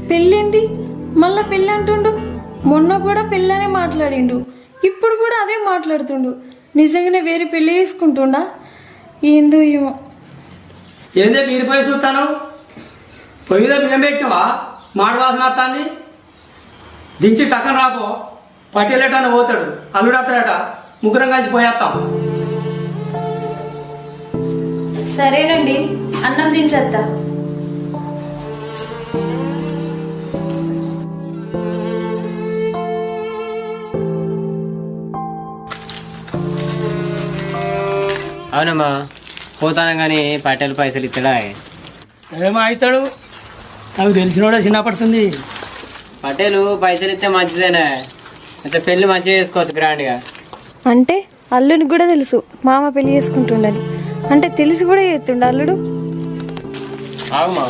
పెళ్ళింది మళ్ళా పెళ్ళి అంటుండు. మొన్న కూడా పెళ్ళనే మాట్లాడిండు, ఇప్పుడు కూడా అదే మాట్లాడుతుండు. నిజంగానే వేరే పెళ్లి చేసుకుంటుండా ఏందో ఏమో. ఏందే బీరిపోయి చూస్తాను, పొయ్యిలో బియ్యం పెట్టినవా? మాట వాసన వస్తుంది. దించి టక్కన రాపో, పట్టేలేటన్న పోతాడు, అల్లుడు వస్తాడట, ముగ్గురం కలిసి పోయేస్తాం. సరేనండి, అన్నం దించేస్తా. అవునమ్మా, పోతాను కానీ పట్టెలు పైసలు ఇస్తాడా? ఏమో అవుతాడు, నాకు తెలిసినోడే చిన్నపడుతుంది. పట్టేలు పైసలు ఇస్తే మంచిదేనా? అయితే పెళ్లి మంచిగా చేసుకోవచ్చు గ్రాండ్గా. అంటే అల్లునికి కూడా తెలుసు మామ పెళ్లి చేసుకుంటుండని, అంటే తెలిసి కూడా చేస్తుండ అల్లుడు. అవుమా,